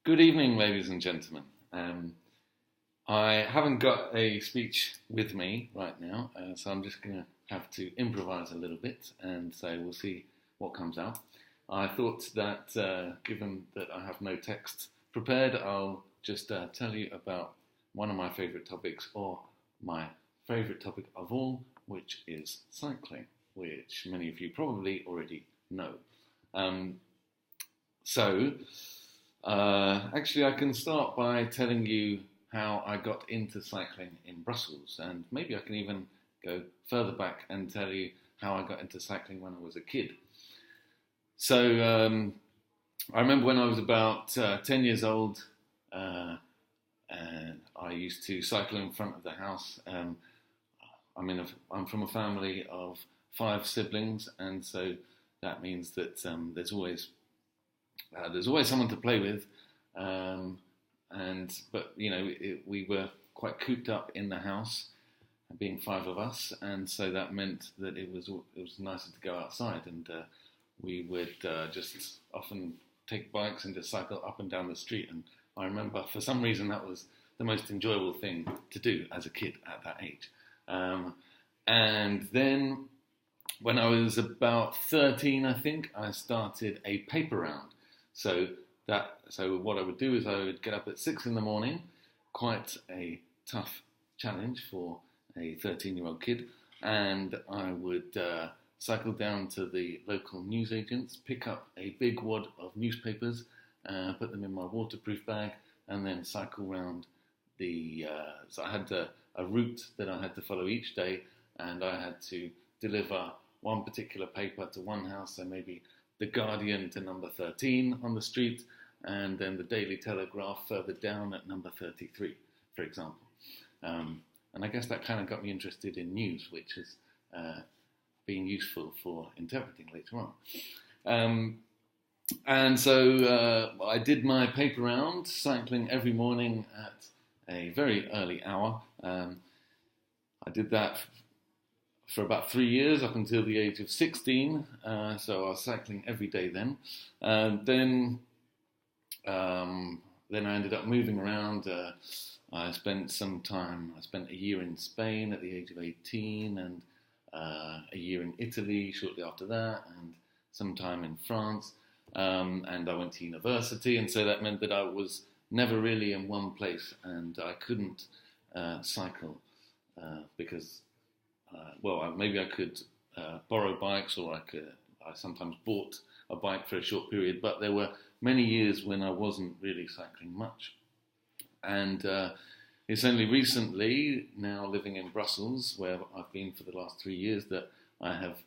Good evening, ladies and gentlemen. I haven't got a speech with me right now, so I'm just going to have to improvise a little bit, and so we'll see what comes out. I thought that given that I have no text prepared, I'll just tell you about one of my favourite topics, or my favourite topic of all, which is cycling, which many of you probably already know. Actually, I can start by telling you how I got into cycling in Brussels, and maybe I can even go further back and tell you how I got into cycling when I was a kid. So I remember when I was about 10 years old, and I used to cycle in front of the house. I'm from a family of 5 siblings, and so that means that there's always someone to play with, but we were quite cooped up in the house, being 5 of us, and so that meant that it was nicer to go outside, and we would just often take bikes and just cycle up and down the street. And I remember, for some reason, that was the most enjoyable thing to do as a kid at that age. And then, when I was about 13, I think, I started a paper round. So what I would do is I would get up at 6 in the morning, quite a tough challenge for a 13-year-old kid, and I would cycle down to the local newsagents, pick up a big wad of newspapers, put them in my waterproof bag, and then cycle round so I had a route that I had to follow each day, and I had to deliver one particular paper to one house, so maybe the Guardian to number 13 on the street, and then the Daily Telegraph further down at number 33, for example. And I guess that kind of got me interested in news, which has been useful for interpreting later on. And so I did my paper round, cycling every morning at a very early hour. I did that for about 3 years, up until the age of 16, so I was cycling every day then. Then I ended up moving around. I spent a year in Spain at the age of 18, and a year in Italy shortly after that, and some time in France, and I went to university, and so that meant that I was never really in one place, and I couldn't cycle because maybe I could borrow bikes, or I sometimes bought a bike for a short period, but there were many years when I wasn't really cycling much. And it's only recently, now living in Brussels, where I've been for the last 3 years, that I've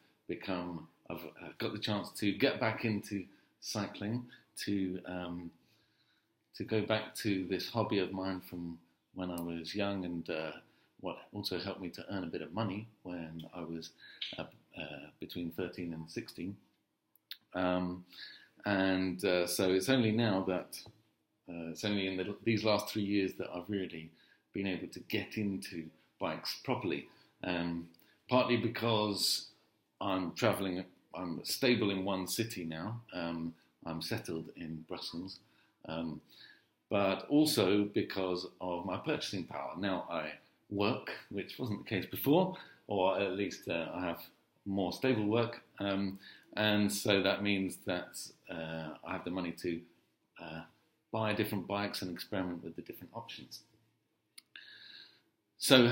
got the chance to get back into cycling, to go back to this hobby of mine from when I was young, and what also helped me to earn a bit of money when I was between 13 and 16. So it's only now that, it's only in these last 3 years that I've really been able to get into bikes properly. Partly because I'm stable in one city now, I'm settled in Brussels, but also because of my purchasing power. Now I work, which wasn't the case before, or at least I have more stable work, and so that means that I have the money to buy different bikes and experiment with the different options. So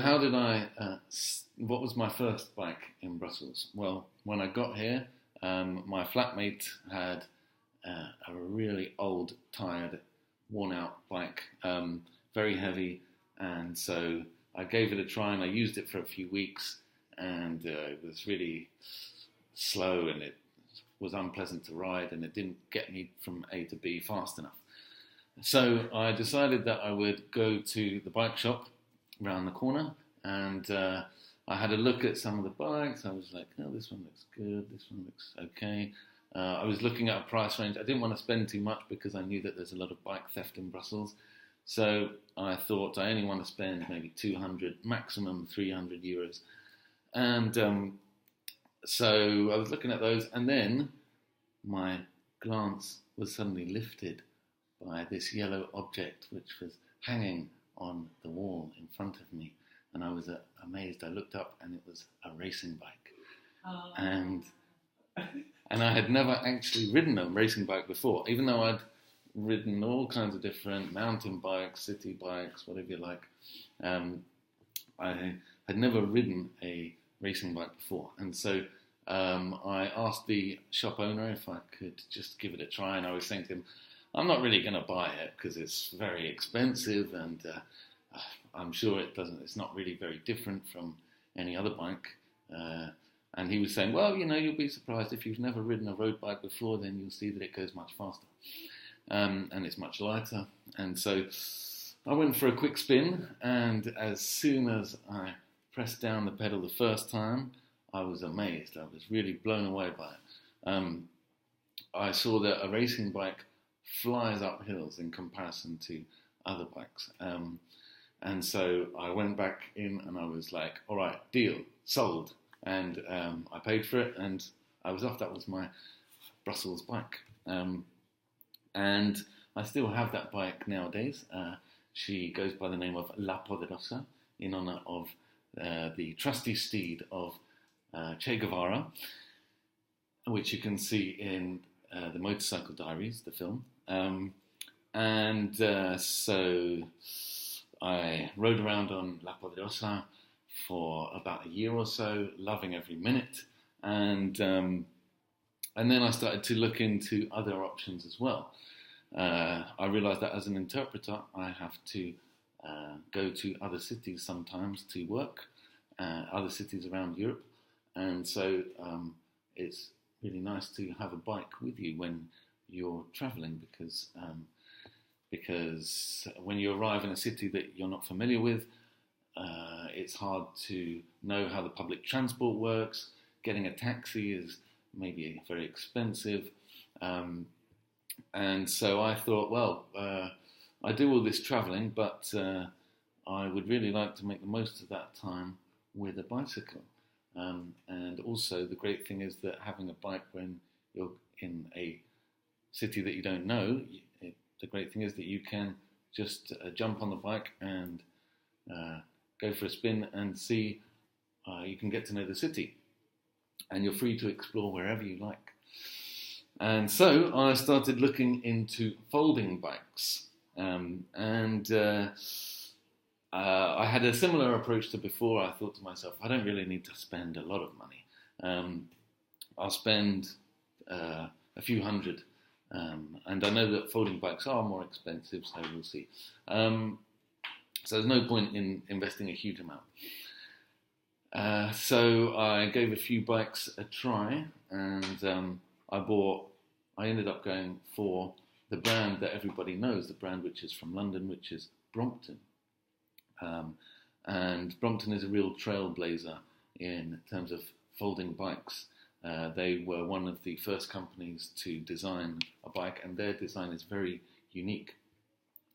what was my first bike in Brussels? Well, when I got here, my flatmate had a really old, tired, worn-out bike, very heavy, and so I gave it a try, and I used it for a few weeks, and it was really slow, and it was unpleasant to ride, and it didn't get me from A to B fast enough. So I decided that I would go to the bike shop around the corner, and I had a look at some of the bikes. I was like, oh, this one looks good, this one looks okay. I was looking at a price range. I didn't want to spend too much because I knew that there's a lot of bike theft in Brussels. So I thought I only want to spend maybe 200, maximum 300 euros. And so I was looking at those, and then my glance was suddenly lifted by this yellow object which was hanging on the wall in front of me, and I was amazed. I looked up, and it was a racing bike, and I had never actually ridden a racing bike before, even though I'd ridden all kinds of different mountain bikes, city bikes, whatever you like. I had never ridden a racing bike before, and so I asked the shop owner if I could just give it a try, and I was saying to him, I'm not really going to buy it because it's very expensive, and I'm sure it's not really very different from any other bike. And he was saying, well, you'll be surprised if you've never ridden a road bike before, then you'll see that it goes much faster. And it's much lighter. And so I went for a quick spin, and as soon as I pressed down the pedal the first time, I was amazed. I was really blown away by it. I saw that a racing bike flies up hills in comparison to other bikes. And so I went back in and I was like, all right, deal, sold. And I paid for it and I was off. That was my Brussels bike. And I still have that bike nowadays. She goes by the name of La Poderosa, in honor of the trusty steed of Che Guevara, which you can see in the Motorcycle Diaries, the film. So I rode around on La Poderosa for about a year or so, loving every minute. And then I started to look into other options as well. I realized that as an interpreter, I have to go to other cities sometimes to work, other cities around Europe. And so it's really nice to have a bike with you when you're traveling, because when you arrive in a city that you're not familiar with, it's hard to know how the public transport works. Getting a taxi is maybe very expensive. And so I thought, well, I do all this traveling, but I would really like to make the most of that time with a bicycle. And also the great thing is that having a bike when you're in a city that you don't know, the great thing is that you can just jump on the bike and go for a spin and see, you can get to know the city. And you're free to explore wherever you like. And so I started looking into folding bikes. I had a similar approach to before. I thought to myself, I don't really need to spend a lot of money. I'll spend a few hundred. And I know that folding bikes are more expensive, so we'll see. So there's no point in investing a huge amount. So I gave a few bikes a try, and I ended up going for the brand that everybody knows, the brand which is from London, which is Brompton. And Brompton is a real trailblazer in terms of folding bikes. They were one of the first companies to design a bike, and their design is very unique.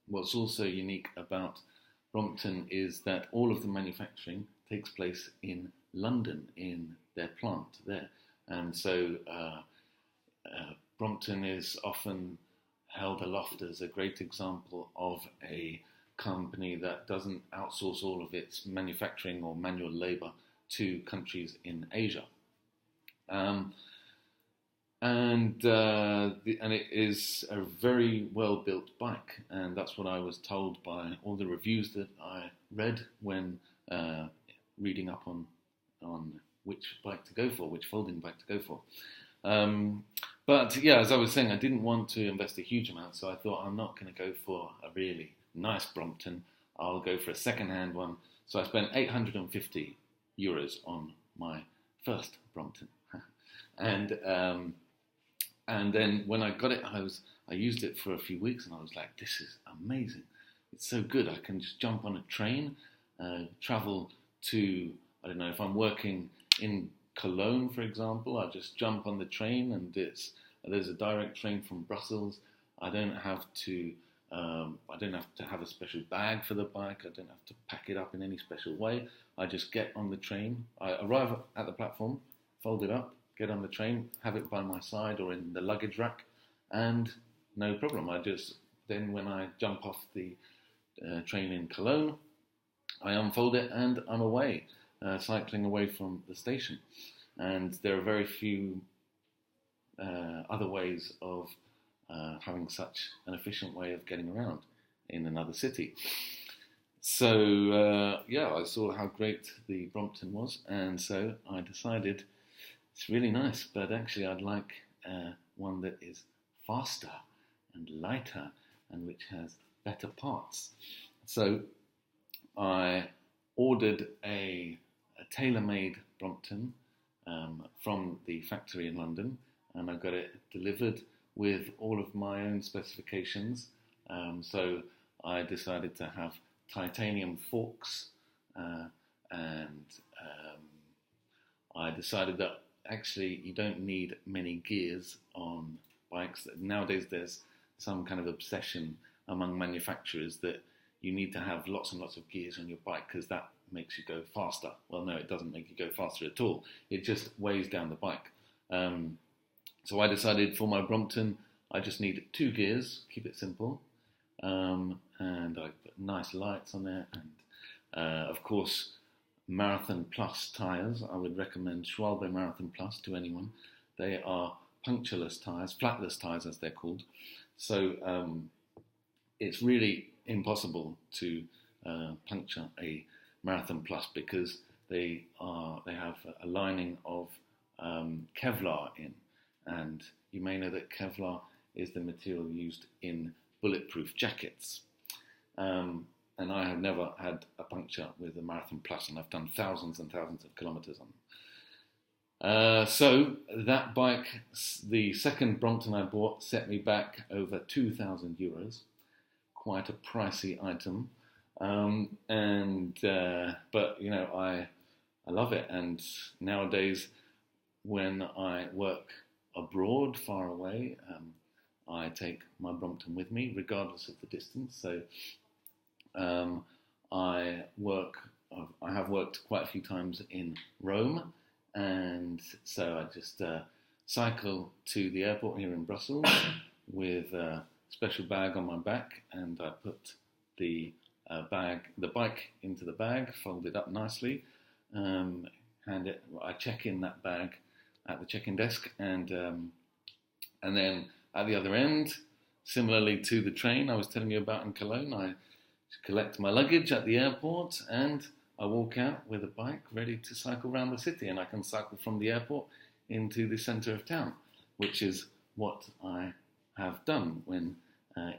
What's also unique about Brompton is that all of the manufacturing takes place in London, in their plant there. And so Brompton is often held aloft as a great example of a company that doesn't outsource all of its manufacturing or manual labour to countries in Asia. And it is a very well-built bike, and that's what I was told by all the reviews that I read when reading up on which bike to go for, which folding bike to go for. But yeah, as I was saying, I didn't want to invest a huge amount, so I thought I'm not going to go for a really nice Brompton. I'll go for a second-hand one. So I spent €850 on my first Brompton. And then when I got it, I used it for a few weeks, and I was like, this is amazing. It's so good. I can just jump on a train, travel to, I don't know, if I'm working in Cologne, for example, I just jump on the train, and there's a direct train from Brussels. I don't have to have a special bag for the bike. I don't have to pack it up in any special way. I just get on the train. I arrive at the platform, fold it up, get on the train, have it by my side or in the luggage rack, and no problem. then when I jump off the train in Cologne, I unfold it and I'm away, cycling away from the station. And there are very few other ways of having such an efficient way of getting around in another city. So, I saw how great the Brompton was, and so I decided it's really nice, but actually I'd like one that is faster and lighter and which has better parts. So I ordered a tailor-made Brompton from the factory in London, and I got it delivered with all of my own specifications. So I decided to have titanium forks, and I decided that actually you don't need many gears on bikes. Nowadays there's some kind of obsession among manufacturers that you need to have lots and lots of gears on your bike because that makes you go faster. Well, no, it doesn't make you go faster at all. It just weighs down the bike. So I decided for my Brompton, I just need 2 gears, keep it simple. And I put nice lights on it. And of course, Marathon Plus tyres. I would recommend Schwalbe Marathon Plus to anyone. They are punctureless tyres, flatless tyres as they're called. So it's really impossible to puncture a Marathon Plus because they have a lining of Kevlar in, and you may know that Kevlar is the material used in bulletproof jackets. And I have never had a puncture with a Marathon Plus, and I've done thousands and thousands of kilometres on them. So that bike, the second Brompton I bought, set me back over €2,000. Quite a pricey item, but you know I love it. And nowadays, when I work abroad, far away, I take my Brompton with me, regardless of the distance. So I have worked quite a few times in Rome, and so I just cycle to the airport here in Brussels with a special bag on my back, and I put the bike into the bag, fold it up nicely, I check in that bag at the check-in desk, and then at the other end, similarly to the train I was telling you about in Cologne, I collect my luggage at the airport and I walk out with a bike ready to cycle around the city, and I can cycle from the airport into the centre of town, which is what I have done when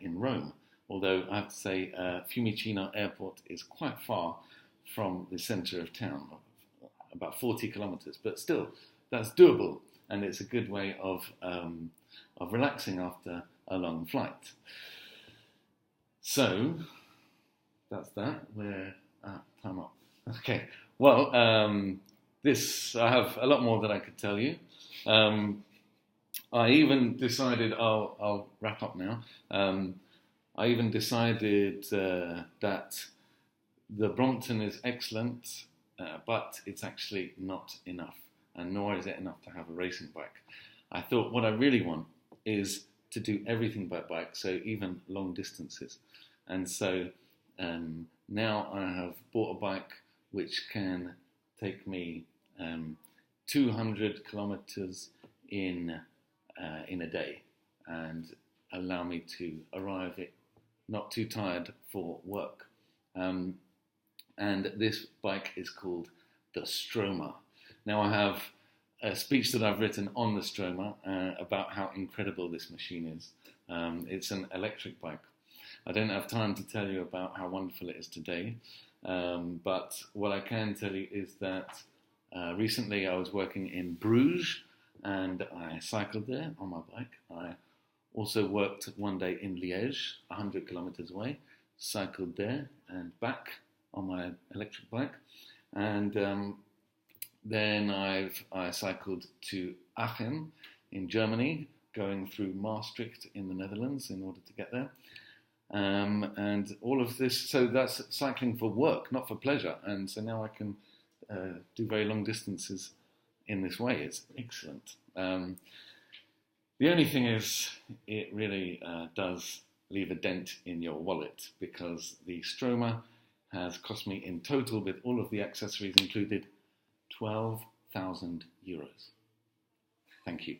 in Rome. Although I have to say Fiumicino Airport is quite far from the centre of town, about 40 kilometres, but still that's doable, and it's a good way of relaxing after a long flight. So that's that. We're at time up. Okay. Well, I have a lot more that I could tell you. I even decided, I'll wrap up now. I even decided that the Brompton is excellent, but it's actually not enough, and nor is it enough to have a racing bike. I thought what I really want is to do everything by bike, so even long distances. And so now I have bought a bike which can take me 200 kilometers in a day and allow me to arrive not too tired for work. And this bike is called the Stromer. Now I have a speech that I've written on the Stromer about how incredible this machine is. It's an electric bike. I don't have time to tell you about how wonderful it is today, but what I can tell you is that recently I was working in Bruges and I cycled there on my bike. I also worked one day in Liège, 100 kilometers away, cycled there and back on my electric bike, and then I cycled to Aachen in Germany, going through Maastricht in the Netherlands in order to get there. And all of this, so that's cycling for work, not for pleasure. And so now I can do very long distances in this way. It's excellent. The only thing is, it really does leave a dent in your wallet, because the Stromer has cost me in total, with all of the accessories included, €12,000. Thank you.